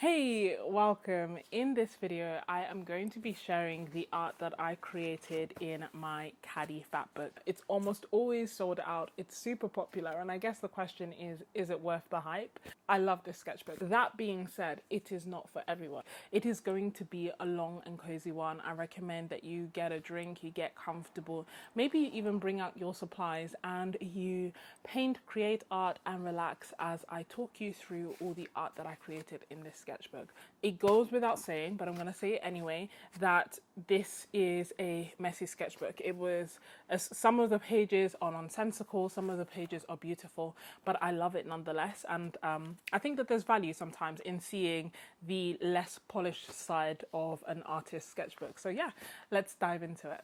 Hey, welcome. In this video, I am going to be sharing the art that I created in my Khadi Fatbook. It's almost always sold out. It's super popular. And I guess the question is it worth the hype? I love this sketchbook. That being said, it is not for everyone. It is going to be a long and cozy one. I recommend that you get a drink, you get comfortable, maybe you even bring out your supplies and you paint, create art and relax as I talk you through all the art that I created in this sketchbook. It goes without saying, but I'm going to say it anyway, that this is a messy sketchbook. It was, some of the pages are nonsensical, some of the pages are beautiful, but I love it nonetheless. And I think that there's value sometimes in seeing the less polished side of an artist's sketchbook. So yeah, let's dive into it.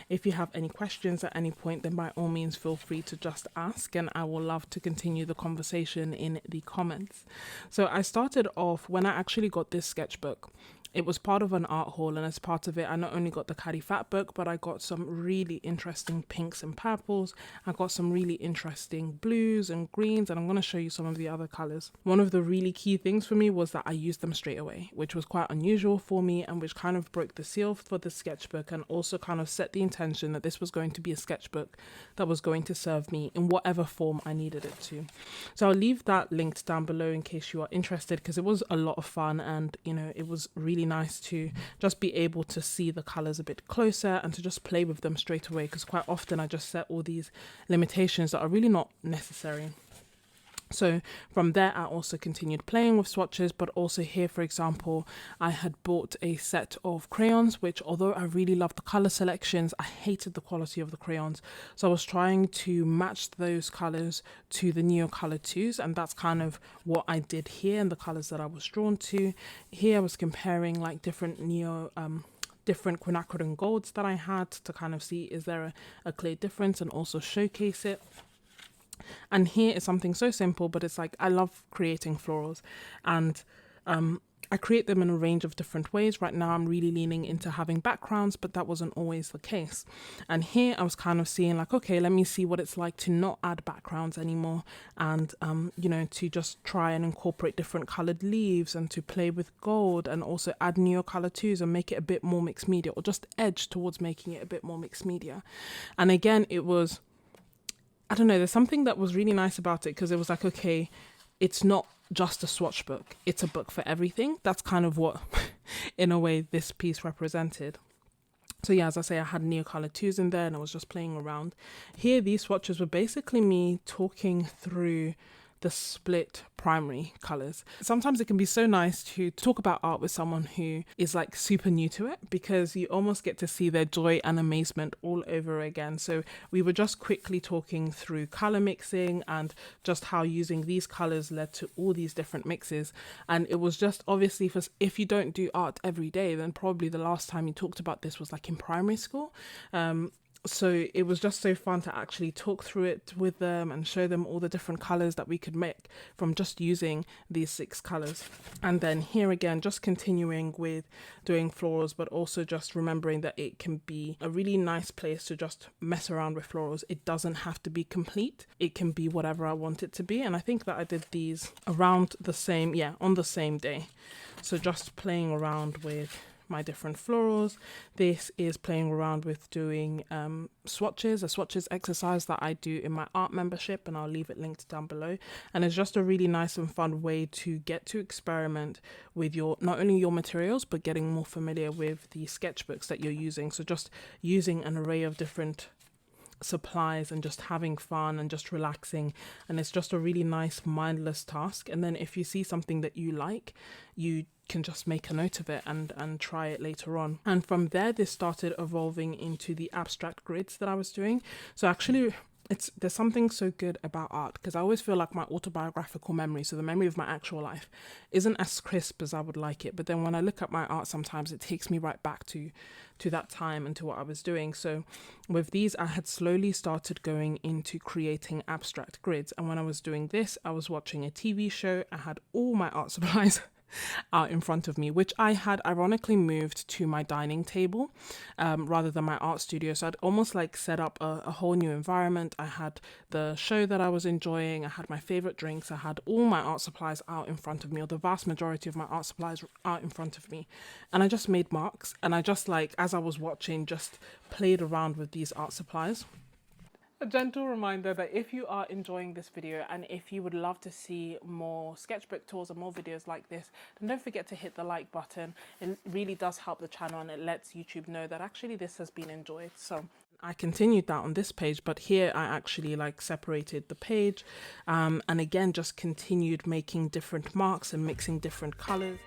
If you have any questions at any point, then by all means feel free to just ask, and I will love to continue the conversation in the comments. So I started off when I actually got this sketchbook. It was part of an art haul, and as part of it I not only got the Khadi Fatbook, but I got some really interesting pinks and purples. I got some really interesting blues and greens, and I'm going to show you some of the other colors. One of the really key things for me was that I used them straight away, which was quite unusual for me and which kind of broke the seal for the sketchbook, and also kind of set the intention that this was going to be a sketchbook that was going to serve me in whatever form I needed it to. So I'll leave that linked down below in case you are interested, because it was a lot of fun, and you know, it was really nice to just be able to see the colors a bit closer and to just play with them straight away, because quite often I just set all these limitations that are really not necessary. So from there I also continued playing with swatches, but also here, for example, I had bought a set of crayons, which although I really loved the color selections, I hated the quality of the crayons. So I was trying to match those colors to the Neocolor 2s, and that's kind of what I did here, and the colors that I was drawn to. Here I was comparing like different different quinacridone golds that I had to kind of see is there a clear difference, and also showcase it. And here is something so simple, but it's like I love creating florals, and I create them in a range of different ways. Right now I'm really leaning into having backgrounds, but that wasn't always the case. And here I was kind of seeing like, okay, let me see what it's like to not add backgrounds anymore, and you know, to just try and incorporate different colored leaves and to play with gold, and also add Neocolor 2s and make it a bit more mixed media, or just edge towards making it a bit more mixed media. And again, it was, I don't know, there's something that was really nice about it, because it was like, okay, it's not just a swatch book, it's a book for everything. That's kind of what, in a way, this piece represented. So yeah, as I say, I had Neocolor 2s in there, and I was just playing around. Here, these swatches were basically me talking through the split primary colors. Sometimes it can be so nice to talk about art with someone who is like super new to it, because you almost get to see their joy and amazement all over again. So we were just quickly talking through color mixing and just how using these colors led to all these different mixes. And it was just obviously, for if you don't do art every day, then probably the last time you talked about this was like in primary school. So it was just so fun to actually talk through it with them and show them all the different colors that we could make from just using these 6 colors. And then here again, just continuing with doing florals, but also just remembering that it can be a really nice place to just mess around with florals. It doesn't have to be complete. It can be whatever I want it to be. And I think that I did these around the same, on the same day. So just playing around with my different florals. This is playing around with doing swatches, a swatches exercise that I do in my art membership, and I'll leave it linked down below. And it's just a really nice and fun way to get to experiment with your, not only your materials, but getting more familiar with the sketchbooks that you're using. So just using an array of different supplies and just having fun and just relaxing, and it's just a really nice mindless task. And then if you see something that you like, you can just make a note of it and try it later on. And from there, this started evolving into the abstract grids that I was doing. So actually, there's something so good about art, because I always feel like my autobiographical memory, so the memory of my actual life, isn't as crisp as I would like it. But then when I look at my art, sometimes it takes me right back to that time and to what I was doing. So with these, I had slowly started going into creating abstract grids. And when I was doing this, I was watching a TV show. I had all my art supplies out in front of me, which I had ironically moved to my dining table rather than my art studio. So I'd almost like set up a whole new environment. I had the show that I was enjoying, I had my favorite drinks, I had all my art supplies out in front of me, or the vast majority of my art supplies out in front of me. And I just made marks, and I just like, as I was watching, just played around with these art supplies. A gentle reminder that if you are enjoying this video and if you would love to see more sketchbook tours and more videos like this, then don't forget to hit the like button. It really does help the channel, and it lets YouTube know that actually this has been enjoyed. So I continued that on this page, but here I actually like separated the page and again just continued making different marks and mixing different colors.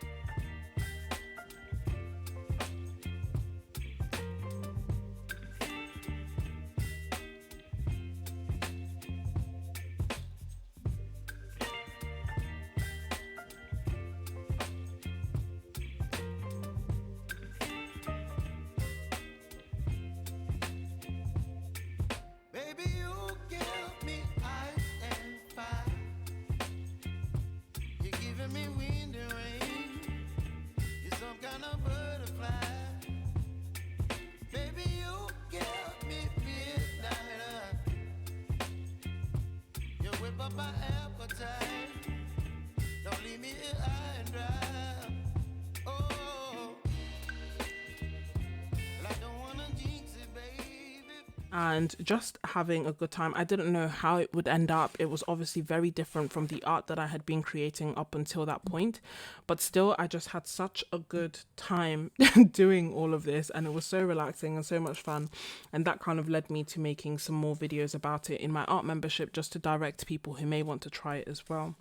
And just having a good time. I didn't know how it would end up. It was obviously very different from the art that I had been creating up until that point, but still I just had such a good time doing all of this, and it was so relaxing and so much fun. And that kind of led me to making some more videos about it in my art membership, just to direct people who may want to try it as well.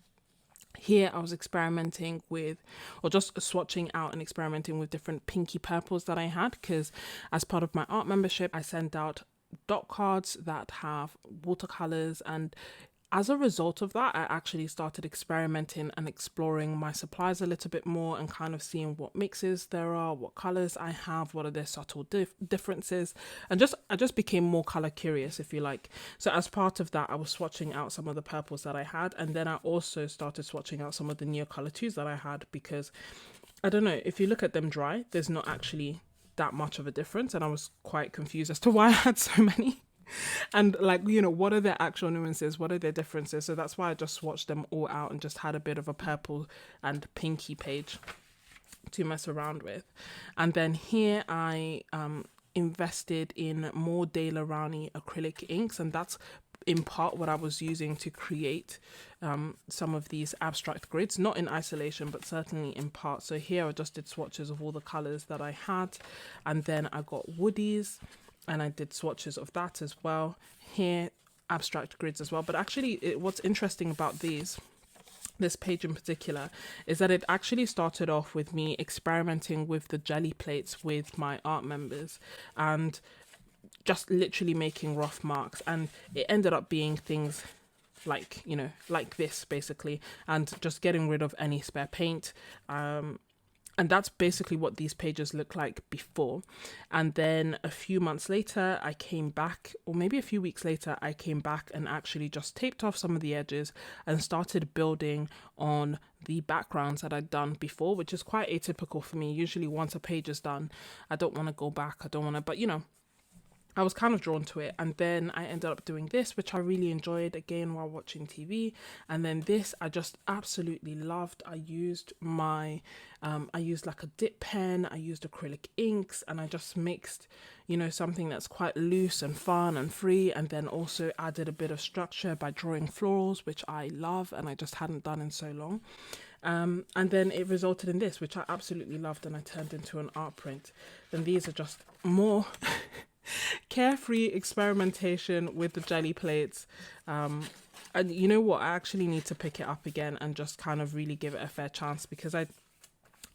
Here I was experimenting with, or just swatching out and experimenting with different pinky purples that I had, because as part of my art membership I sent out dot cards that have watercolors, and as a result of that I actually started experimenting and exploring my supplies a little bit more, and kind of seeing what mixes there are, what colors I have, what are their subtle differences, and I just became more color curious, if you like. So as part of that I was swatching out some of the purples that I had, and then I also started swatching out some of the Neocolor 2s that I had, because I don't know, if you look at them dry, there's not actually that much of a difference, and I was quite confused as to why I had so many. And like, you know, what are their actual nuances, what are their differences? So that's why I just swatched them all out and just had a bit of a purple and pinky page to mess around with. And then here I invested in more Daler Rowney acrylic inks, and that's in part what I was using to create some of these abstract grids, not in isolation but certainly in part. So here I just did swatches of all the colors that I had, and then I got woodies and I did swatches of that as well. Here abstract grids as well. But actually what's interesting about this page in particular is that it actually started off with me experimenting with the jelly plates with my art members, and just literally making rough marks, and it ended up being things like, you know, like this basically, and just getting rid of any spare paint, and that's basically what these pages look like before. And then a few months later I came back, or maybe a few weeks later I came back and actually just taped off some of the edges and started building on the backgrounds that I'd done before, which is quite atypical for me. Usually once a page is done I don't want to go back, I don't want to, but you know, I was kind of drawn to it. And then I ended up doing this, which I really enjoyed again while watching TV. And then this I just absolutely loved. I used my I used like a dip pen, I used acrylic inks, and I just mixed, you know, something that's quite loose and fun and free, and then also added a bit of structure by drawing florals, which I love and I just hadn't done in so long. And then it resulted in this, which I absolutely loved, and I turned into an art print. Then these are just more carefree experimentation with the jelly plates. And you know what, I actually need to pick it up again and just kind of really give it a fair chance, because I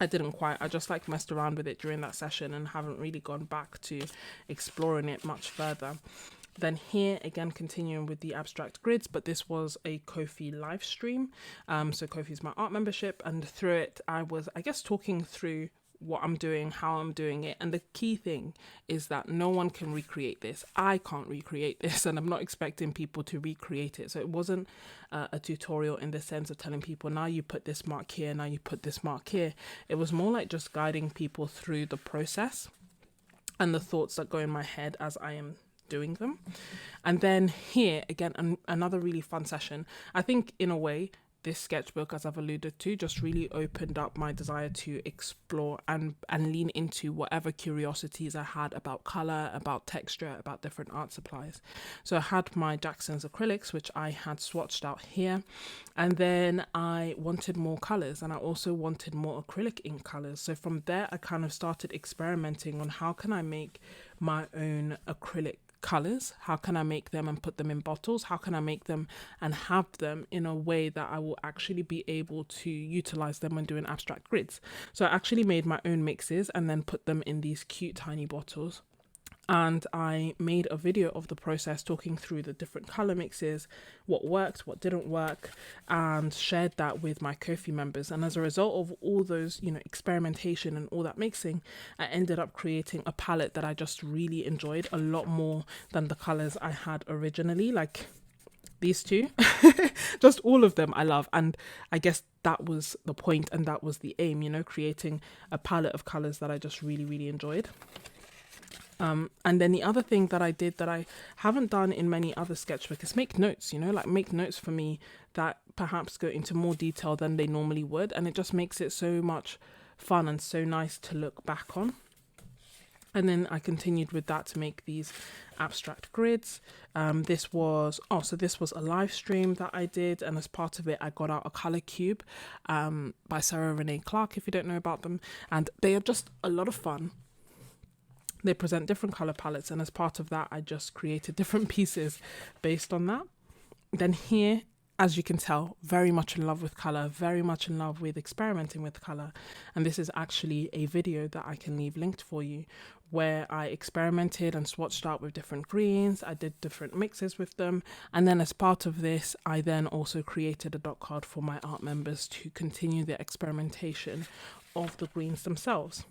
didn't quite, I just like messed around with it during that session and haven't really gone back to exploring it much further. Then here again, continuing with the abstract grids, but this was a Ko-fi live stream. So Ko-fi is my art membership, and through it I was, I guess, talking through what I'm doing, how I'm doing it. And the key thing is that no one can recreate this. I can't recreate this, and I'm not expecting people to recreate it. So it wasn't a tutorial in the sense of telling people, now you put this mark here, now you put this mark here. It was more like just guiding people through the process and the thoughts that go in my head as I am doing them. And then here again, another really fun session. I think in a way this sketchbook, as I've alluded to, just really opened up my desire to explore and lean into whatever curiosities I had about color, about texture, about different art supplies. So I had my Jackson's acrylics, which I had swatched out here, and then I wanted more colors, and I also wanted more acrylic ink colors. So from there I kind of started experimenting on how can I make my own acrylic colors, how can I make them and put them in bottles, how can I make them and have them in a way that I will actually be able to utilize them when doing abstract grids. So I actually made my own mixes and then put them in these cute tiny bottles. And I made a video of the process talking through the different color mixes, what worked, what didn't work, and shared that with my Ko-fi members. And as a result of all those, experimentation and all that mixing, I ended up creating a palette that I just really enjoyed a lot more than the colors I had originally. Like these two, just all of them I love. And I guess that was the point and that was the aim, creating a palette of colors that I just really, really enjoyed. And then the other thing that I did that I haven't done in many other sketchbooks is make notes, make notes for me that perhaps go into more detail than they normally would. And it just makes it so much fun and so nice to look back on. And then I continued with that to make these abstract grids. This was a live stream that I did, and as part of it I got out a color cube by Sarah Renee Clark, if you don't know about them, and they are just a lot of fun. They present different color palettes, and as part of that I just created different pieces based on that. Then here, as you can tell, very much in love with color, very much in love with experimenting with color. And this is actually a video that I can leave linked for you, where I experimented and swatched out with different greens. I did different mixes with them. And then as part of this, I then also created a dot card for my art members to continue the experimentation of the greens themselves.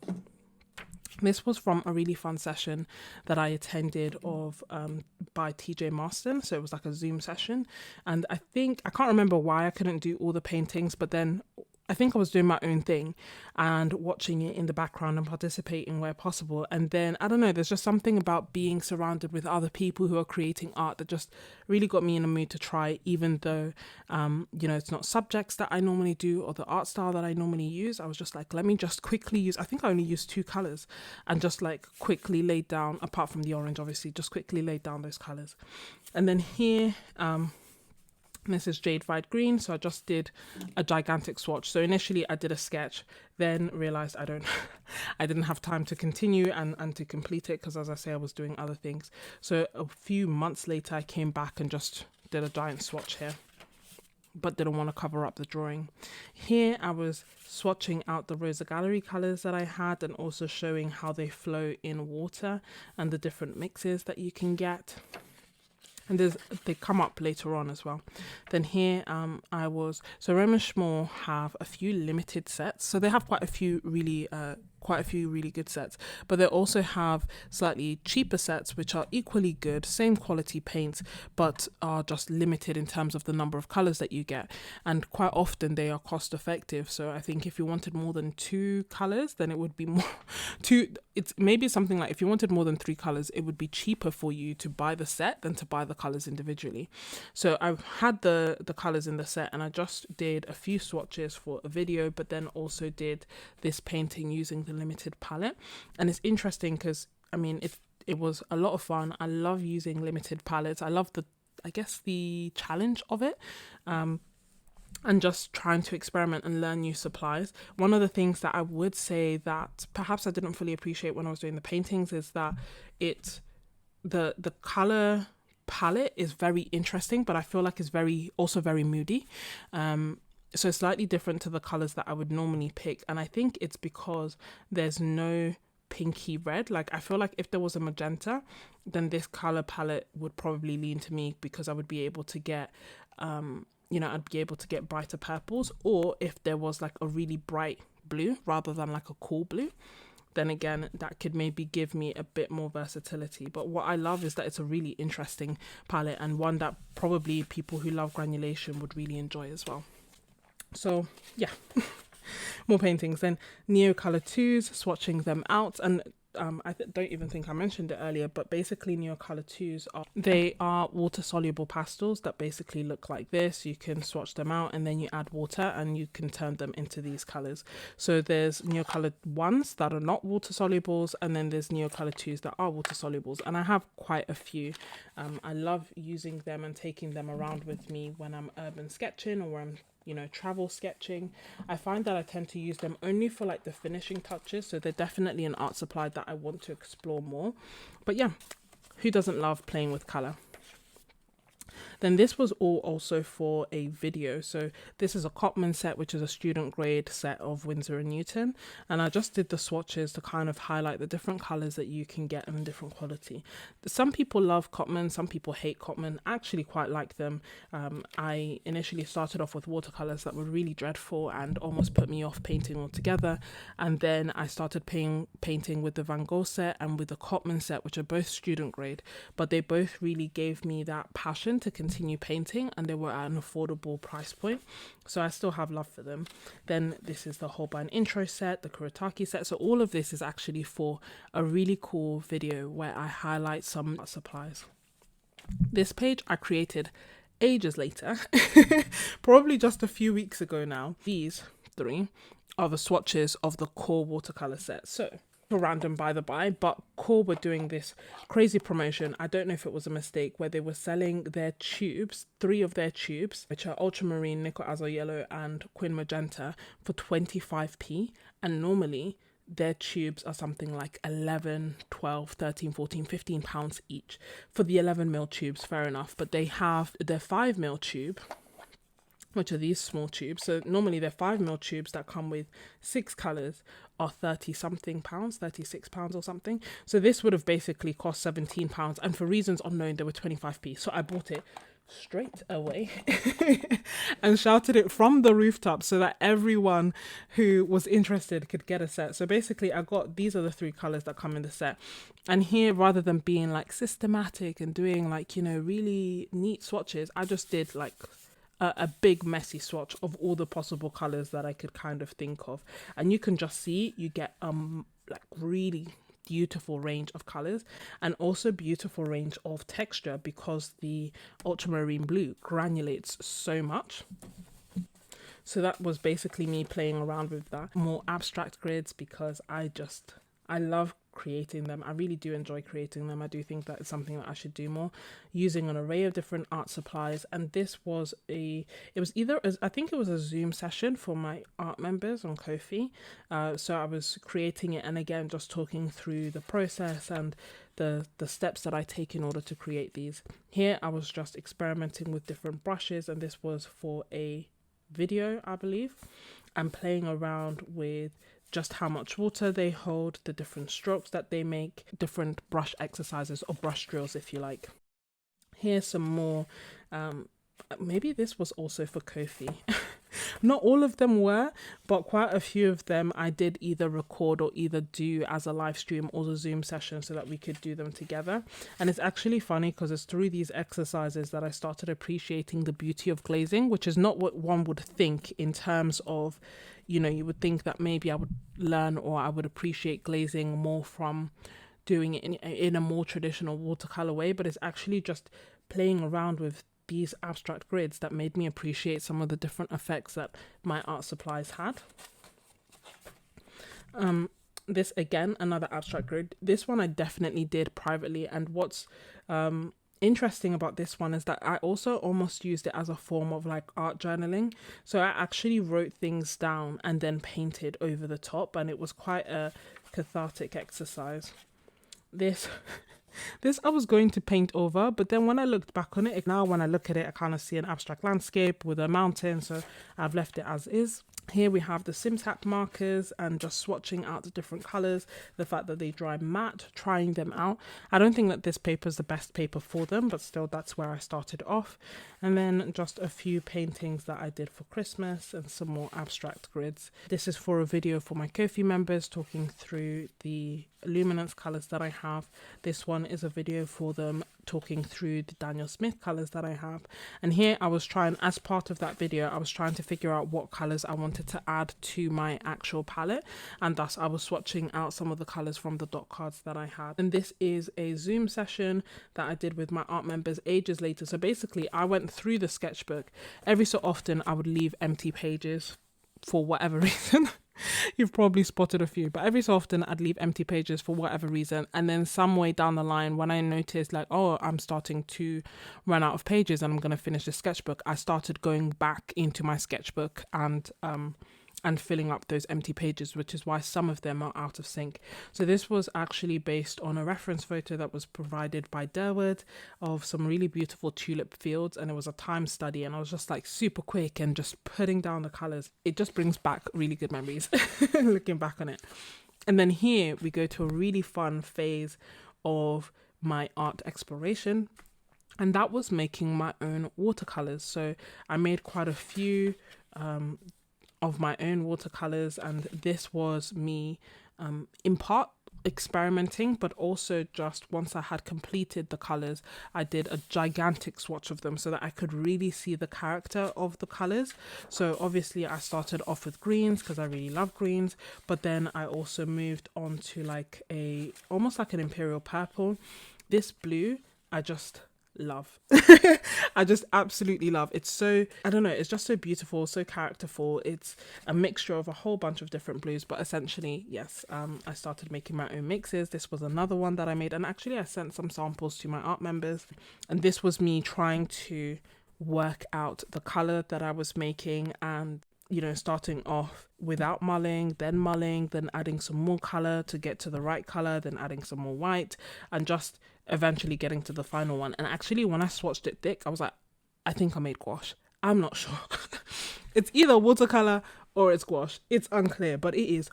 This was from a really fun session that I attended by TJ Marston. So it was like a Zoom session. And I can't remember why I couldn't do all the paintings, but then I think I was doing my own thing and watching it in the background and participating where possible. And then, I don't know, there's just something about being surrounded with other people who are creating art that just really got me in a mood to try, even though, it's not subjects that I normally do or the art style that I normally use. I was just like, let me just quickly use, I think I only used 2 colors, and just like quickly laid down, apart from the orange, obviously, just quickly laid down those colors. And then here, this is Jade Fried Green, so I just did a gigantic swatch. So initially I did a sketch, then realized I didn't have time to continue and to complete it, because as I say, I was doing other things. So a few months later I came back and just did a giant swatch here, but didn't want to cover up the drawing. Here I was swatching out the Rosa Gallery colors that I had, and also showing how they flow in water and the different mixes that you can get. And they come up later on as well. Then here so Roman Schmall have a few limited sets. So they have quite a few really good sets, but they also have slightly cheaper sets which are equally good, same quality paints, but are just limited in terms of the number of colors that you get. And quite often they are cost effective. So I think if you wanted more than 2 colors, then it would be more it's maybe something like, if you wanted more than 3 colors, it would be cheaper for you to buy the set than to buy the colors individually. So I had the colors in the set, and I just did a few swatches for a video, but then also did this painting using the limited palette. And it's interesting because it was a lot of fun. I love using limited palettes. I love the challenge of it, and just trying to experiment and learn new supplies. One of the things that I would say that perhaps I didn't fully appreciate when I was doing the paintings is that the color palette is very interesting, but I feel like it's also very moody. So it's slightly different to the colors that I would normally pick. And I think it's because there's no pinky red. Like, I feel like if there was a magenta, then this color palette would probably lean to me, because I would be able to get, I'd be able to get brighter purples. Or if there was like a really bright blue rather than like a cool blue, then again, that could maybe give me a bit more versatility. But what I love is that it's a really interesting palette, and one that probably people who love granulation would really enjoy as well. So yeah, more paintings. Then Neocolor 2s, swatching them out. And I don't even think I mentioned it earlier, but basically Neocolor 2s are water soluble pastels that basically look like this. You can swatch them out and then you add water and you can turn them into these colors. So there's Neocolor 1s that are not water solubles, and then there's Neocolor 2s that are water solubles, and I have quite a few. I love using them and taking them around with me when I'm urban sketching or when I'm travel sketching. I find that I tend to use them only for like the finishing touches, so they're definitely an art supply that I want to explore more. But yeah, who doesn't love playing with color? Then this was all also for a video. So this is a Cotman set, which is a student grade set of Winsor & Newton. And I just did the swatches to kind of highlight the different colors that you can get in different quality. Some people love Cotman, some people hate Cotman. I actually quite like them. I initially started off with watercolors that were really dreadful and almost put me off painting altogether. And then I started painting with the Van Gogh set and with the Cotman set, which are both student grade, but they both really gave me that passion to continue painting, and they were at an affordable price point, so I still have love for them. Then this is the Holbein intro set, the Kuretake set. So all of this is actually for a really cool video where I highlight some supplies. This page I created ages later, probably just a few weeks ago now. These 3 are the swatches of the core watercolor set. So random by the by, but Core were doing this crazy promotion. I don't know if it was a mistake, where they were selling their tubes, 3 of their tubes, which are ultramarine, nickel azure yellow and quin magenta, for 25p, and normally their tubes are something like 11, 12, 13, 14, 15 pounds each. For the 11mm tubes, fair enough, but they have their 5mm tube, which are these small tubes. So normally they're 5mm tubes that come with 6 colors, are 30 something pounds, 36 pounds or something. So this would have basically cost 17 pounds, and for reasons unknown they were 25p. So I bought it straight away and shouted it from the rooftop so that everyone who was interested could get a set. So basically these are the 3 colors that come in the set, and here, rather than being like systematic and doing like really neat swatches, I just did like a big messy swatch of all the possible colors that I could kind of think of, and you can just see you get like really beautiful range of colors, and also beautiful range of texture, because the ultramarine blue granulates so much. So that was basically me playing around with that. More abstract grids, because I love creating them. I really do enjoy creating them. I do think that it's something that I should do more, using an array of different art supplies. And this was I think it was a Zoom session for my art members on Ko-fi. So I was creating it, and again just talking through the process and the steps that I take in order to create these. Here I was just experimenting with different brushes, and this was for a video, I believe, and playing around with just how much water they hold, the different strokes that they make, different brush exercises or brush drills, if you like. Here's some more. Maybe this was also for Ko-fi. Not all of them were, but quite a few of them I did either record or either do as a live stream or a Zoom session so that we could do them together. And it's actually funny because it's through these exercises that I started appreciating the beauty of glazing, which is not what one would think in terms of, you would think that maybe I would learn or I would appreciate glazing more from doing it in a more traditional watercolor way, but it's actually just playing around with these abstract grids that made me appreciate some of the different effects that my art supplies had. This again, another abstract grid. This one I definitely did privately, and what's interesting about this one is that I also almost used it as a form of like art journaling. So I actually wrote things down and then painted over the top, and it was quite a cathartic exercise. This I was going to paint over, but then when I looked back on it, now when I look at it, I kind of see an abstract landscape with a mountain, so I've left it as is. Here we have the SimTap markers and just swatching out the different colors, the fact that they dry matte, trying them out. I don't think that this paper is the best paper for them, but still that's where I started off. And then just a few paintings that I did for Christmas and some more abstract grids. This is for a video for my Ko-fi members, talking through the luminance colors that I have. This one is a video for them talking through the Daniel Smith colors that I have. And here I was trying, as part of that video, I was trying to figure out what colors I wanted to add to my actual palette, and thus I was swatching out some of the colors from the dot cards that I had. And this is a Zoom session that I did with my art members ages later. So basically I went through the sketchbook. Every so often I would leave empty pages for whatever reason. You've probably spotted a few, but every so often I'd leave empty pages for whatever reason. And then some way down the line, when I noticed like, oh, I'm starting to run out of pages and I'm going to finish the sketchbook, I started going back into my sketchbook and filling up those empty pages, which is why some of them are out of sync. So this was actually based on a reference photo that was provided by Derwood of some really beautiful tulip fields, and it was a time study, and I was just like super quick and just putting down the colors. It just brings back really good memories looking back on it. And then here we go to a really fun phase of my art exploration, and that was making my own watercolors. So I made quite a few of my own watercolors, and this was me in part experimenting, but also just once I had completed the colors, I did a gigantic swatch of them so that I could really see the character of the colors. So obviously I started off with greens because I really love greens, but then I also moved on to like almost like an imperial purple. This blue I just love. I just absolutely love. It's so, I don't know, it's just so beautiful, so characterful. It's a mixture of a whole bunch of different blues, but essentially, yes, I started making my own mixes. This was another one that I made, and actually I sent some samples to my art members, and this was me trying to work out the color that I was making, and you know, starting off without mulling, then adding some more color to get to the right color, then adding some more white, and just eventually getting to the final one. And actually when I swatched it thick, I was like, I think I made gouache. I'm not sure. It's either watercolor or it's gouache. It's unclear, but it is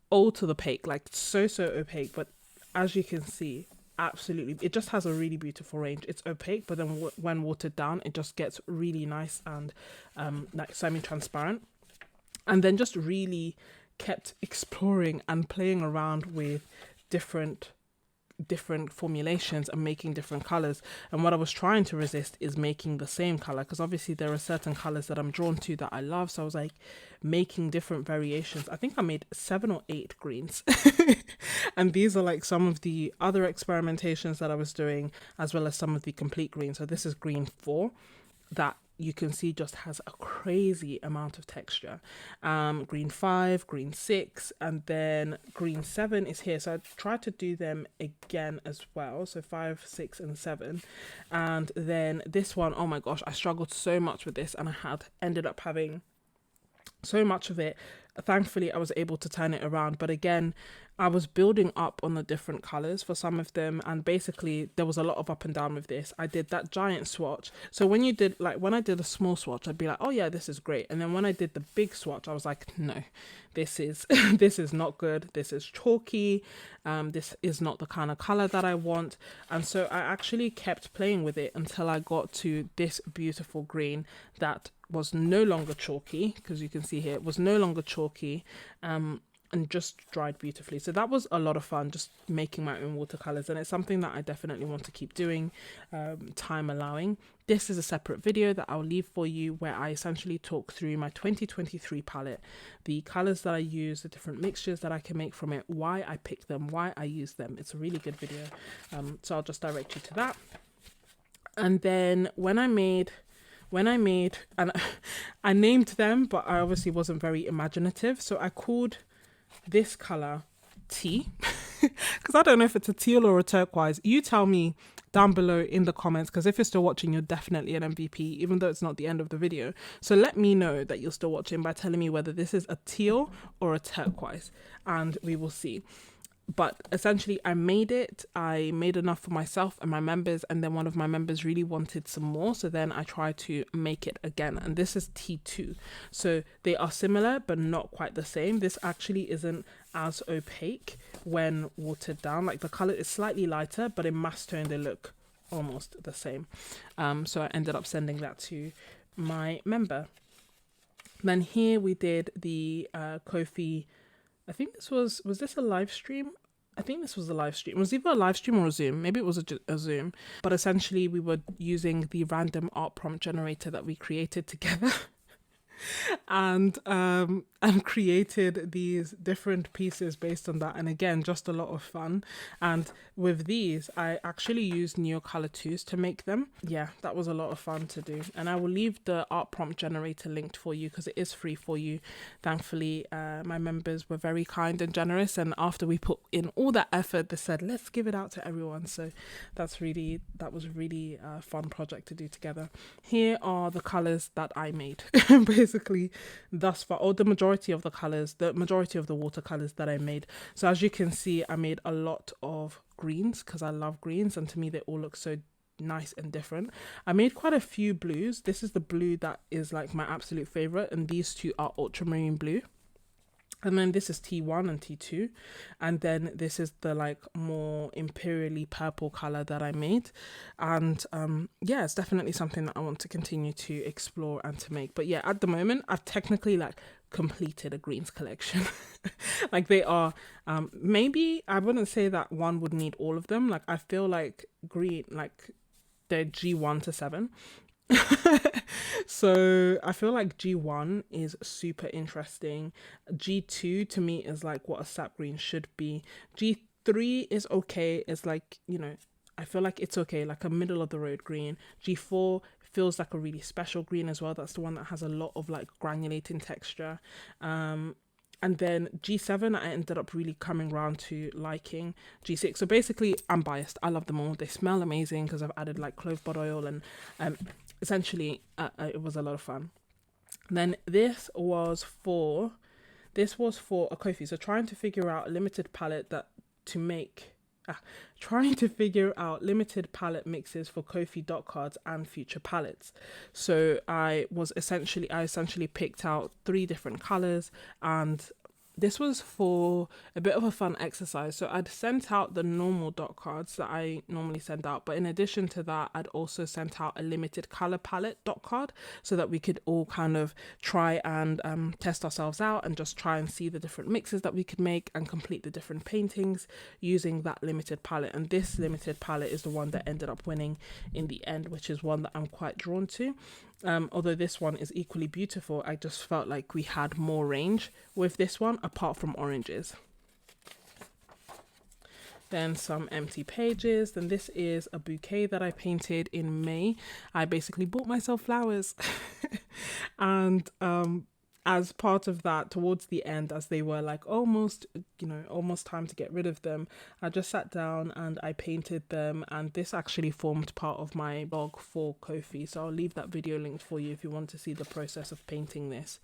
all to the opaque, like so opaque. But as you can see, absolutely, it just has a really beautiful range. It's opaque, but then when watered down, it just gets really nice and like semi-transparent. And then just really kept exploring and playing around with different formulations and making different colors. And what I was trying to resist is making the same color, because obviously there are certain colors that I'm drawn to that I love. So I was like making different variations. I think I made 7 or 8 greens. And these are like some of the other experimentations that I was doing, as well as some of the complete greens. So this is green 4 that you can see just has a crazy amount of texture. Green 5, green 6, and then green 7 is here. So I tried to do them again as well. So 5, 6, and 7. And then this one, oh my gosh, I struggled so much with this, and I had ended up having so much of it. Thankfully, I was able to turn it around. But again, I was building up on the different colors for some of them, and basically there was a lot of up and down with this. I did that giant swatch. So when you did, like when I did a small swatch, I'd be like, oh yeah, this is great. And then when I did the big swatch, I was like, no, this is this is not good. This is chalky. This is not the kind of color that I want. And so I actually kept playing with it until I got to this beautiful green that was no longer chalky, because you can see here it was no longer chalky, and just dried beautifully. So that was a lot of fun, just making my own watercolors, and it's something that I definitely want to keep doing, time allowing. This is a separate video that I'll leave for you, where I essentially talk through my 2023 palette, the colors that I use, the different mixtures that I can make from it, why I pick them, why I use them. It's a really good video, so I'll just direct you to that. And then when I made, and I named them, but I obviously wasn't very imaginative, so I called this color tea, because I don't know if it's a teal or a turquoise. You tell me down below in the comments, because if you're still watching, you're definitely an MVP, even though it's not the end of the video. So let me know that you're still watching by telling me whether this is a teal or a turquoise, and we will see. But essentially I made enough for myself and my members, and then one of my members really wanted some more, so then I tried to make it again. And this is T2, so they are similar but not quite the same. This actually isn't as opaque when watered down. Like, the color is slightly lighter, but in mass tone they look almost the same. So I ended up sending that to my member. Then here we did the Ko-fi. I think this was this a live stream? I think this was a live stream. It was either a live stream or a Zoom. Maybe it was a Zoom. But essentially we were using the random art prompt generator that we created together. and created these different pieces based on that. And again, just a lot of fun. And with these, I actually used Neocolor 2s to make them. Yeah, that was a lot of fun to do. And I will leave the art prompt generator linked for you because it is free for you. Thankfully, my members were very kind and generous. And after we put in all that effort, they said, let's give it out to everyone. So that was really a fun project to do together. Here are the colors that I made. Basically thus far, or the majority of the watercolors that I made. So as you can see, I made a lot of greens because I love greens, and to me they all look so nice and different. I made quite a few blues. This is the blue that is like my absolute favorite, and these two are ultramarine blue. And then this is T1 and T2, and then this is the like more imperially purple color that I made. And yeah, it's definitely something that I want to continue to explore and to make. But yeah, at the moment I've technically like completed a greens collection. Like, they are maybe I wouldn't say that one would need all of them. Like, I feel like green, like, they're G1 to 7. So I feel like G1 is super interesting. G2 to me is like what a sap green should be. G3 is okay. It's like, you know, I feel like it's okay, like a middle of the road green. G4 feels like a really special green as well. That's the one that has a lot of like granulating texture. And then G7, I ended up really coming around to liking. G6, so basically I'm biased. I love them all. They smell amazing because I've added like clove bud oil, and essentially it was a lot of fun. Then this was for a Ko-fi. So trying to figure out a limited palette limited palette mixes for Ko-fi dot cards and future palettes. So I essentially picked out 3 different colors, and this was for a bit of a fun exercise. So I'd sent out the normal dot cards that I normally send out, but in addition to that, I'd also sent out a limited color palette dot card so that we could all kind of try and test ourselves out and just try and see the different mixes that we could make and complete the different paintings using that limited palette. And this limited palette is the one that ended up winning in the end, which is one that I'm quite drawn to. Although this one is equally beautiful, I just felt like we had more range with this one apart from oranges. Then some empty pages. Then this is a bouquet that I painted in May. I basically bought myself flowers and as part of that, towards the end, as they were like almost time to get rid of them, I just sat down and I painted them, and this actually formed part of my blog for Ko-fi, so I'll leave that video linked for you if you want to see the process of painting this.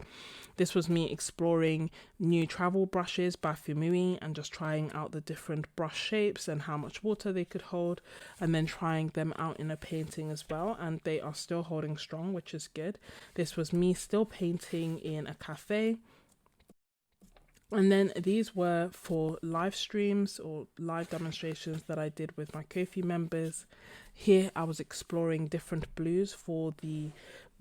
This was me exploring new travel brushes by Fumui and just trying out the different brush shapes and how much water they could hold, and then trying them out in a painting as well, and they are still holding strong, which is good. This was me still painting in a cafe. And then these were for live streams or live demonstrations that I did with my Ko-fi members. Here I was exploring different blues for the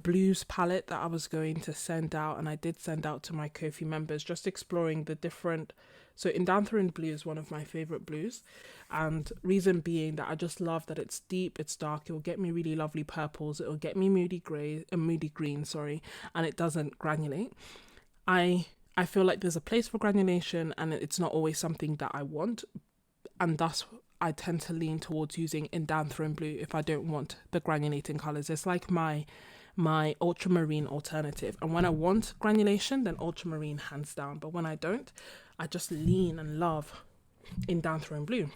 blues palette that I was going to send out, and I did send out to my Ko-fi members, just exploring the different. So Indanthrone blue is one of my favorite blues, and reason being that I just love that it's deep, it's dark, it will get me really lovely purples, it will get me moody green, and it doesn't granulate. I feel like there's a place for granulation, and it's not always something that I want, and thus I tend to lean towards using Indanthrone blue if I don't want the granulating colours. It's like my ultramarine alternative, and when I want granulation, then ultramarine hands down, but when I don't, I just lean and love Indanthrone blue.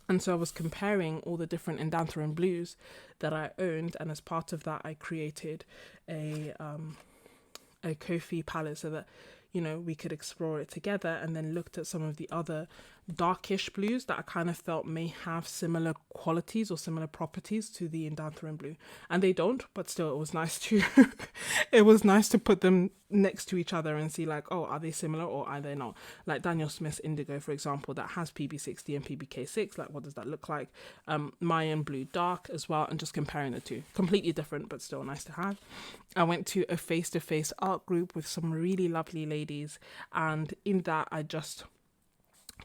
And so I was comparing all the different Indanthrone blues that I owned, and as part of that I created a Ko-fi palette so that, you know, we could explore it together, and then looked at some of the other darkish blues that I kind of felt may have similar qualities or similar properties to the Indanthrone blue, and they don't, but still it was nice to it was nice to put them next to each other and see like, oh, are they similar or are they not? Like Daniel Smith's indigo, for example, that has PB60 and PBK6, like what does that look like? Mayan blue dark as well, and just comparing the two, completely different but still nice to have. I went to a face-to-face art group with some really lovely ladies, and in that I just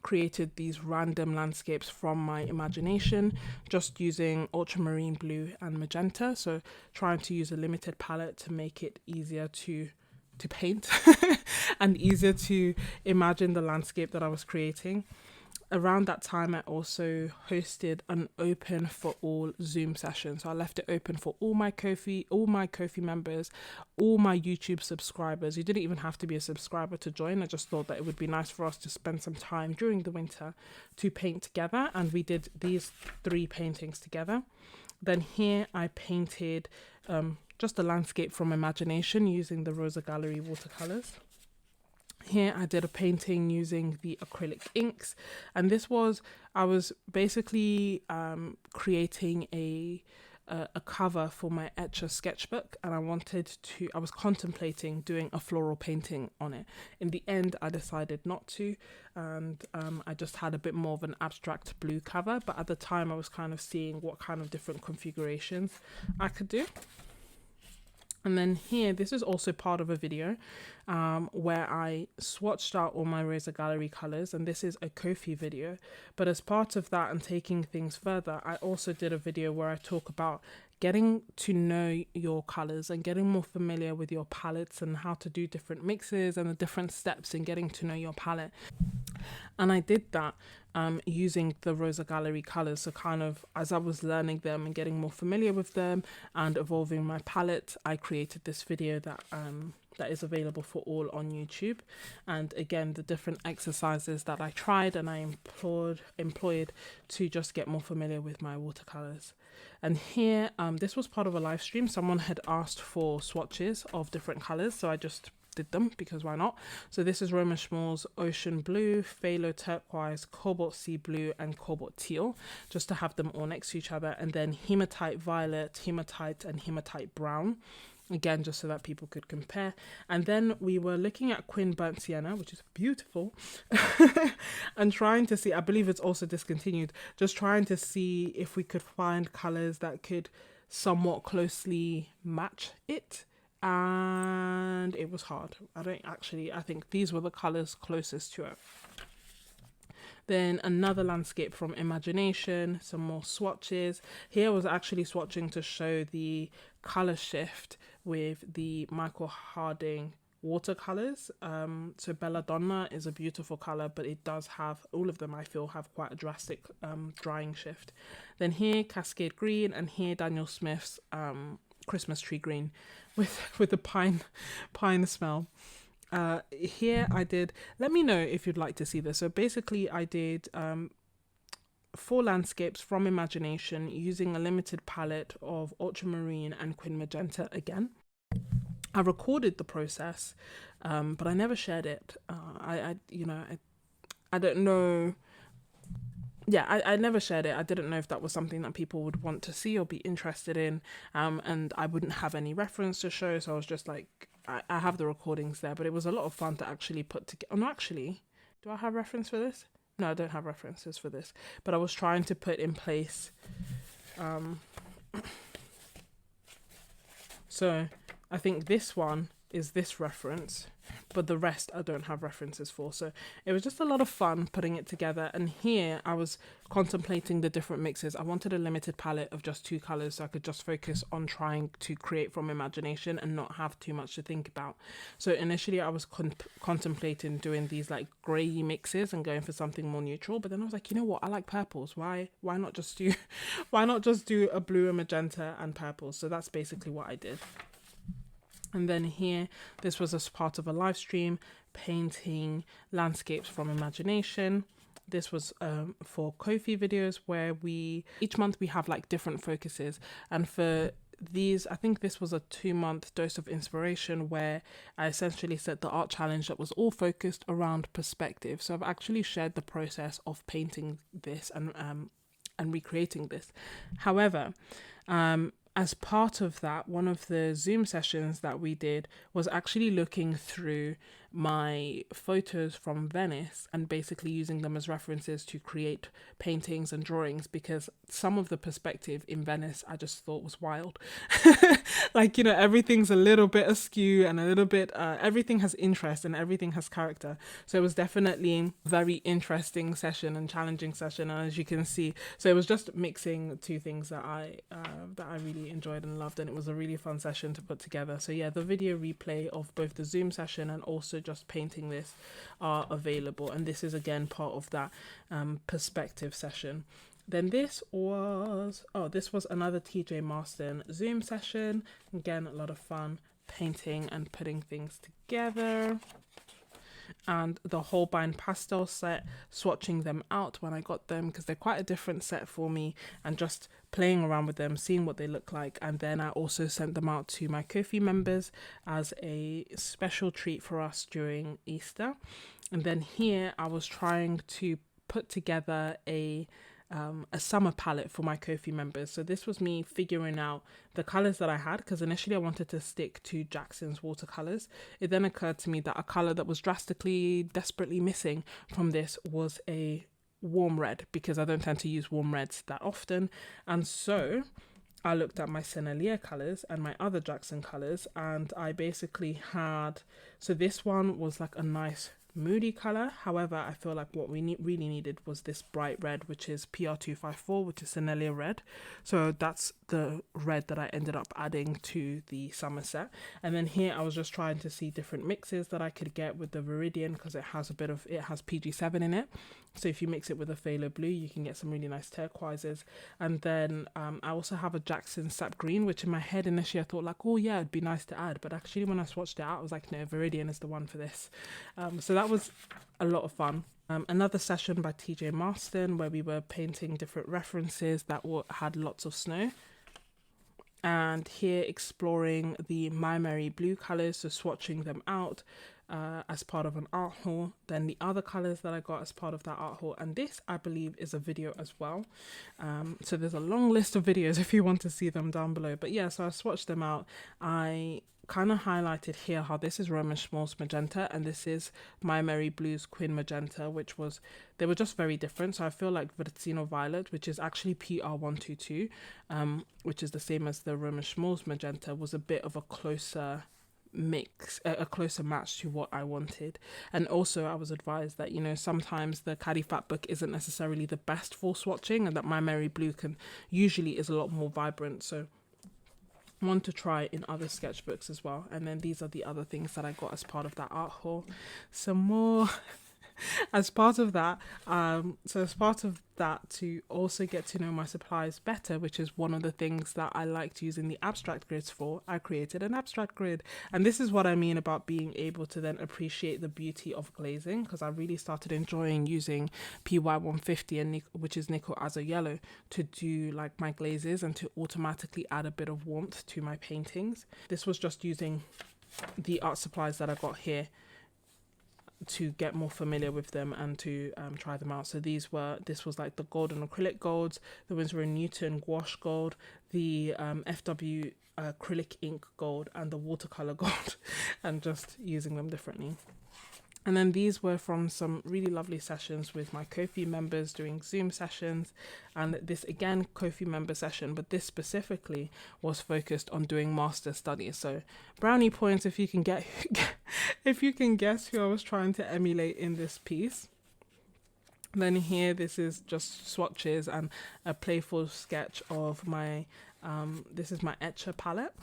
created these random landscapes from my imagination, just using ultramarine blue and magenta, so trying to use a limited palette to make it easier to paint and easier to imagine the landscape that I was creating. Around that time, I also hosted an open for all Zoom session. So I left it open for all my Ko-fi members, all my YouTube subscribers. You didn't even have to be a subscriber to join. I just thought that it would be nice for us to spend some time during the winter to paint together. And we did these 3 paintings together. Then here I painted just a landscape from imagination using the Rosa Gallery watercolors. Here I did a painting using the acrylic inks, and this was, I was basically creating a cover for my Etcher sketchbook, and I was contemplating doing a floral painting on it. In the end, I decided not to, and I just had a bit more of an abstract blue cover, but at the time I was kind of seeing what kind of different configurations I could do. And then here, this is also part of a video where I swatched out all my Rosa Gallery colors, and this is a Ko-fi video. But as part of that and taking things further, I also did a video where I talk about getting to know your colors and getting more familiar with your palettes and how to do different mixes and the different steps in getting to know your palette. And I did that using the Rosa Gallery colors. So kind of as I was learning them and getting more familiar with them and evolving my palette, I created this video that is available for all on YouTube. And again, the different exercises that I tried and I employed to just get more familiar with my watercolors. And here, this was part of a live stream. Someone had asked for swatches of different colors, so I just did them because why not? So this is Roman Schmall's Ocean Blue, Phthalo Turquoise, Cobalt Sea Blue and Cobalt Teal, just to have them all next to each other. And then Hematite Violet, Hematite and Hematite Brown, again just so that people could compare. And then we were looking at Quin Burnt Sienna, which is beautiful, and trying to see, I believe it's also discontinued, just trying to see if we could find colors that could somewhat closely match it. And it was hard. I think these were the colors closest to it. Then another landscape from imagination, some more swatches. Here I was actually swatching to show the color shift with the Michael Harding watercolors. So Belladonna is a beautiful color, but it does have, all of them I feel have quite a drastic drying shift. Then here Cascade Green, and here Daniel Smith's Christmas Tree Green with the pine smell. Here I did, let me know if you'd like to see this. So basically I did 4 landscapes from imagination using a limited palette of ultramarine and Quin Magenta again. I recorded the process, but I never shared it. I don't know. Yeah, I never shared it. I didn't know if that was something that people would want to see or be interested in, and I wouldn't have any reference to show, so I was just like, I have the recordings there, but it was a lot of fun to actually put together. Oh, no, actually, do I have reference for this? No, I don't have references for this, but I was trying to put in place, so I think this one is this reference, but the rest I don't have references for. So it was just a lot of fun putting it together. And here I was contemplating the different mixes. I wanted a limited palette of just 2 colors so I could just focus on trying to create from imagination and not have too much to think about. So initially I was contemplating doing these like grey mixes and going for something more neutral, but then I was like, you know what, I like purples. Why not just do a blue, a magenta and purple? So that's basically what I did. And then here, this was as part of a live stream, painting landscapes from imagination. This was for Ko-fi videos where each month we have like different focuses. And for these, I think this was a 2-month dose of inspiration where I essentially set the art challenge that was all focused around perspective. So I've actually shared the process of painting this and recreating this. However, as part of that, one of the Zoom sessions that we did was actually looking through my photos from Venice and basically using them as references to create paintings and drawings, because some of the perspective in Venice I just thought was wild. Like, you know, everything's a little bit askew and a little bit, everything has interest and everything has character. So it was definitely a very interesting session and challenging session. And as you can see, so it was just mixing two things that I really enjoyed and loved, and it was a really fun session to put together. So yeah, the video replay of both the Zoom session and also just painting this are available, and this is again part of that perspective session. Then this was another TJ Marston Zoom session. Again, a lot of fun painting and putting things together. And the Holbein pastel set, swatching them out when I got them because they're quite a different set for me, and just playing around with them, seeing what they look like. And then I also sent them out to my Ko-fi members as a special treat for us during Easter. And then here I was trying to put together a summer palette for my Ko-fi members. So this was me figuring out the colors that I had, because initially I wanted to stick to Jackson's watercolors. It then occurred to me that a color that was desperately missing from this was a warm red, because I don't tend to use warm reds that often. And so I looked at my Sennelier colors and my other Jackson colors, and I basically had, so this one was like a nice moody color. However, I feel like what we really needed was this bright red, which is PR254, which is Sennelier red. So that's the red that I ended up adding to the summer set. And then here I was just trying to see different mixes that I could get with the Viridian, because it has PG7 in it. So if you mix it with a phthalo blue, you can get some really nice turquoises. And then I also have a Jackson sap green, which in my head initially I thought like, oh yeah, it'd be nice to add, but actually when I swatched it out, I was like, no, Viridian is the one for this. So that was a lot of fun. Another session by TJ Marston where we were painting different references that had lots of snow. And here exploring the My Merry blue colors, so swatching them out as part of an art haul. Then the other colors that I got as part of that art haul, and this I believe is a video as well. So there's a long list of videos if you want to see them down below. But yeah, so I swatched them out. I kind of highlighted here how this is Roman Schmalz magenta and this is My Merry Blues Quin magenta, they were just very different. So I feel like Vertzino Violet, which is actually PR122, which is the same as the Roman Schmalz magenta, was a bit of a closer mix, a closer match to what I wanted. And also I was advised that, you know, sometimes the Khadi Fatbook isn't necessarily the best for swatching, and that My Merry Blue usually is a lot more vibrant. So want to try in other sketchbooks as well. And then these are the other things that I got as part of that art haul. Some more as part of that, to also get to know my supplies better, which is one of the things that I liked using the abstract grids for, I created an abstract grid. And this is what I mean about being able to then appreciate the beauty of glazing, because I really started enjoying using PY150 and which is nickel azo yellow, to do like my glazes and to automatically add a bit of warmth to my paintings. This was just using the art supplies that I got here to get more familiar with them and to try them out. So this was like the golden acrylic golds, the Winsor & Newton gouache gold, the FW acrylic ink gold, and the watercolor gold, and just using them differently. And then these were from some really lovely sessions with my Ko-fi members doing Zoom sessions. And this again, Ko-fi member session, but this specifically was focused on doing master studies. So brownie points if you can guess who I was trying to emulate in this piece. Then here, this is just swatches and a playful sketch of my, this is my Etcher palette.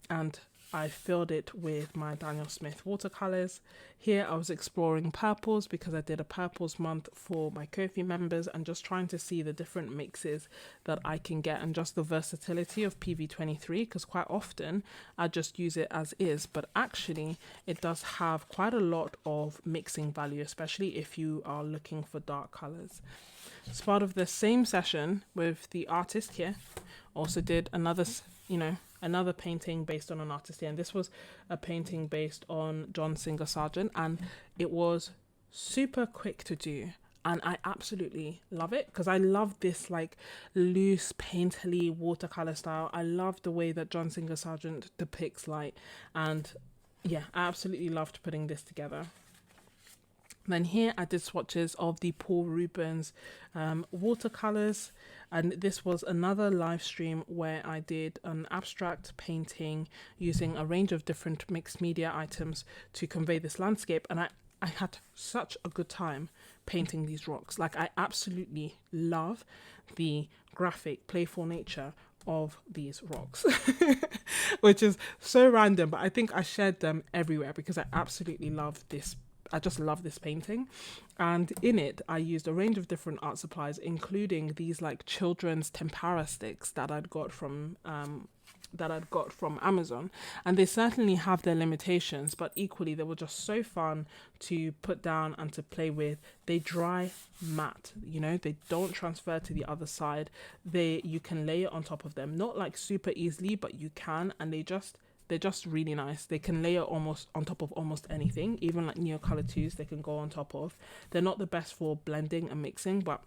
And I filled it with my Daniel Smith watercolors. Here I was exploring purples because I did a purples month for my Ko-fi members, and just trying to see the different mixes that I can get and just the versatility of PV23, because quite often I just use it as is, but actually it does have quite a lot of mixing value, especially if you are looking for dark colors. as part of the same session with the artist here, also did another, another painting based on an artist here. And this was a painting based on John Singer Sargent, and it was super quick to do. And I absolutely love it because I love this like loose painterly watercolor style. I love the way that John Singer Sargent depicts light, and yeah, I absolutely loved putting this together. Then here I did swatches of the Paul Rubens watercolors, and this was another live stream where I did an abstract painting using a range of different mixed media items to convey this landscape, and I had such a good time painting these rocks. Like, I absolutely love the graphic, playful nature of these rocks, which is so random, but I think I shared them everywhere because I absolutely love this. I just love this painting. And in it, I used a range of different art supplies, including these like children's tempera sticks that I'd got from Amazon, and they certainly have their limitations, but equally they were just so fun to put down and to play with. They dry matte, they don't transfer to the other side. You can lay it on top of them, not like super easily, but you can, and they're just really nice. They can layer almost on top of almost anything, even like Neocolor 2s they can go on top of. They're not the best for blending and mixing, but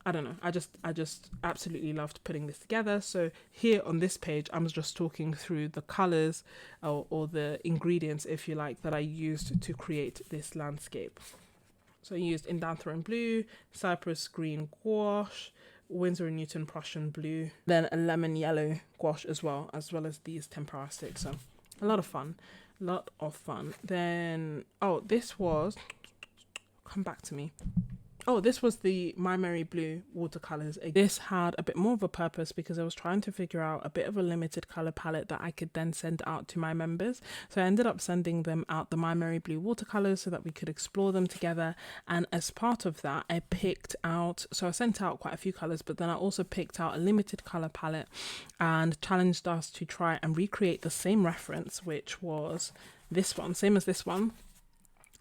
I don't know, I just absolutely loved putting this together. So here on this page, I'm just talking through the colors or the ingredients, if you like, that I used to create this landscape. So I used Indanthrone Blue, Cypress Green Gouache, Winsor & Newton Prussian Blue, then a lemon yellow gouache as well as these tempera sticks. So a lot of fun. Then, this was, come back to me. This was the My Merry Blue watercolors. This had a bit more of a purpose because I was trying to figure out a bit of a limited color palette that I could then send out to my members. So I ended up sending them out the My Merry Blue watercolors so that we could explore them together. And as part of that, I sent out quite a few colors, but then I also picked out a limited color palette and challenged us to try and recreate the same reference, which was this one, same as this one,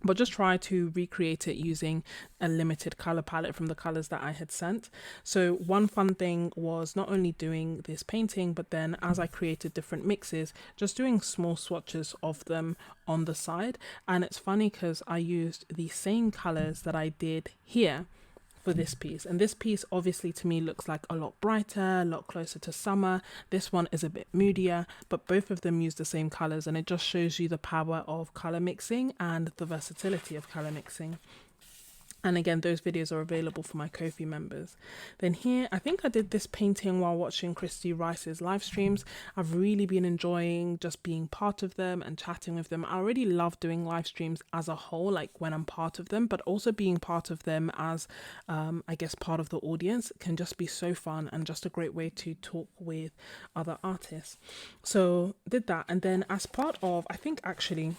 but just try to recreate it using a limited color palette from the colors that I had sent. So one fun thing was not only doing this painting, but then as I created different mixes, just doing small swatches of them on the side. And it's funny because I used the same colors that I did here for this piece, and this piece obviously to me looks like a lot brighter, a lot closer to summer. This one is a bit moodier, but both of them use the same colors, and it just shows you the power of color mixing and the versatility of color mixing. And again, those videos are available for my Ko-fi members. Then here, I think I did this painting while watching Christy Rice's live streams. I've really been enjoying just being part of them and chatting with them. I already love doing live streams as a whole, like when I'm part of them, but also being part of them as, I guess, part of the audience can just be so fun and just a great way to talk with other artists. So did that. And then as part of, I think actually,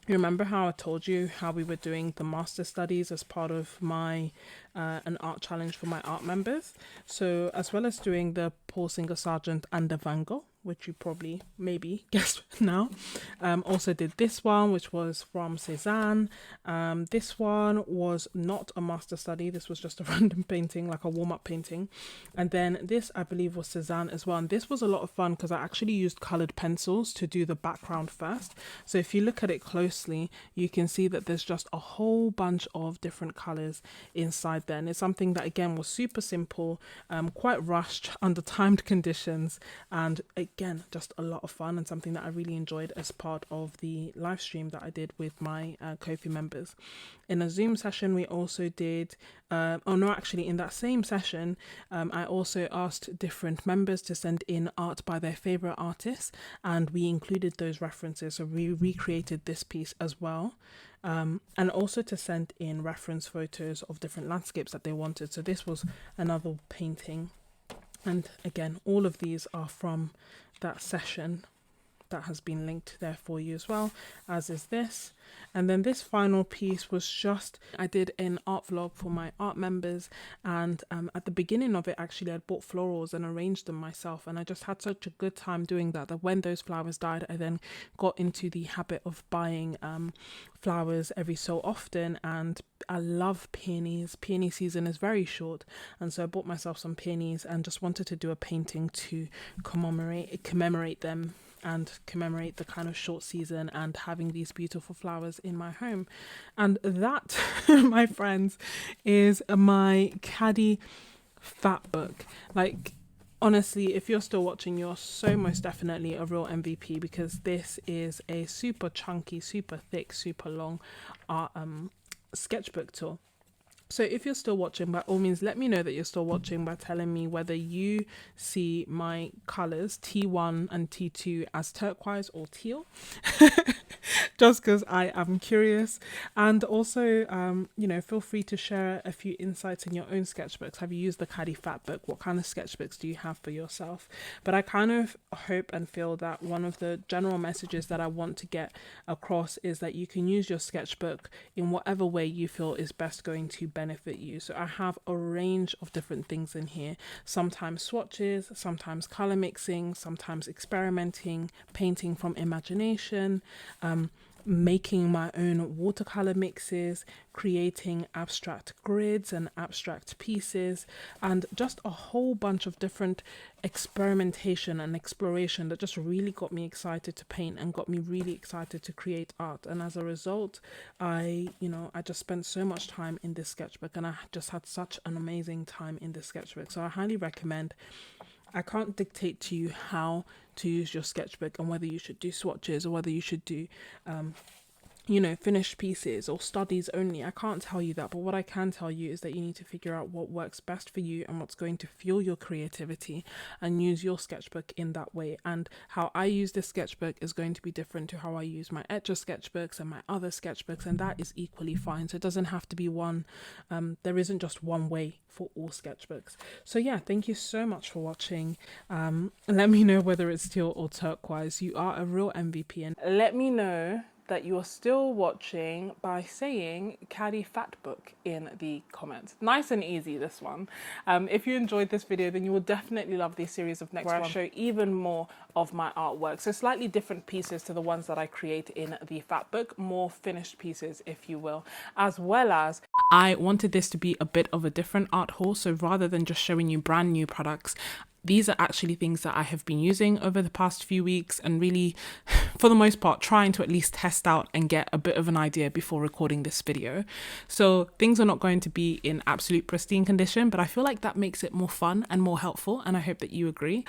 you remember how I told you how we were doing the master studies as part of my an art challenge for my art members? So as well as doing the Paul Singer Sargent and the Van Gogh, which you probably maybe guessed now, also did this one, which was from Cézanne. This one was not a master study. This was just a random painting, like a warm-up painting. And then this, I believe, was Cézanne as well. And this was a lot of fun because I actually used colored pencils to do the background first. So if you look at it closely, you can see that there's just a whole bunch of different colors inside there. And it's something that, again, was super simple, quite rushed under timed conditions, and again, just a lot of fun and something that I really enjoyed as part of the live stream that I did with my Ko-fi members. In a Zoom session, we also did, in that same session, I also asked different members to send in art by their favorite artists, and we included those references. So we recreated this piece as well. And also to send in reference photos of different landscapes that they wanted. So this was another painting. And again, all of these are from that session that has been linked there for you as well, as is this. And then this final piece was just, I did an art vlog for my art members, and at the beginning of it, actually, I'd bought florals and arranged them myself, and I just had such a good time doing that when those flowers died, I then got into the habit of buying flowers every so often, and I love peonies. Peony season is very short, and so I bought myself some peonies and just wanted to do a painting to commemorate them and commemorate the kind of short season and having these beautiful flowers in my home. And that, my friends, is my Khadi Fatbook. Like, honestly, if you're still watching, you're so most definitely a real MVP, because this is a super chunky, super thick, super long sketchbook tool. So if you're still watching, by all means, let me know that you're still watching by telling me whether you see my colors T1 and T2 as turquoise or teal, just because I am curious. And also, you know, feel free to share a few insights in your own sketchbooks. Have you used the Khadi Fatbook? What kind of sketchbooks do you have for yourself? But I kind of hope and feel that one of the general messages that I want to get across is that you can use your sketchbook in whatever way you feel is best going to benefit you. So I have a range of different things in here, sometimes swatches, sometimes color mixing, sometimes experimenting, painting from imagination, making my own watercolor mixes, creating abstract grids and abstract pieces, and just a whole bunch of different experimentation and exploration that just really got me excited to paint and got me really excited to create art. And as a result, I just spent so much time in this sketchbook, and I just had such an amazing time in this sketchbook. So I highly recommend. I can't dictate to you how to use your sketchbook and whether you should do swatches or whether you should do finished pieces or studies only. I can't tell you that, but what I can tell you is that you need to figure out what works best for you and what's going to fuel your creativity, and use your sketchbook in that way. And how I use this sketchbook is going to be different to how I use my Etcher sketchbooks and my other sketchbooks, and that is equally fine. So it doesn't have to be one, there isn't just one way for all sketchbooks. So yeah, thank you so much for watching. Let me know whether it's teal or turquoise. You are a real MVP, and let me know that you're still watching by saying Khadi Fatbook in the comments. Nice and easy, this one. If you enjoyed this video, then you will definitely love this series of next where I show even more of my artwork. So slightly different pieces to the ones that I create in the Fatbook, more finished pieces, if you will, as well as I wanted this to be a bit of a different art haul. So rather than just showing you brand new products, these are actually things that I have been using over the past few weeks, and really, for the most part, trying to at least test out and get a bit of an idea before recording this video. So things are not going to be in absolute pristine condition, but I feel like that makes it more fun and more helpful, and I hope that you agree.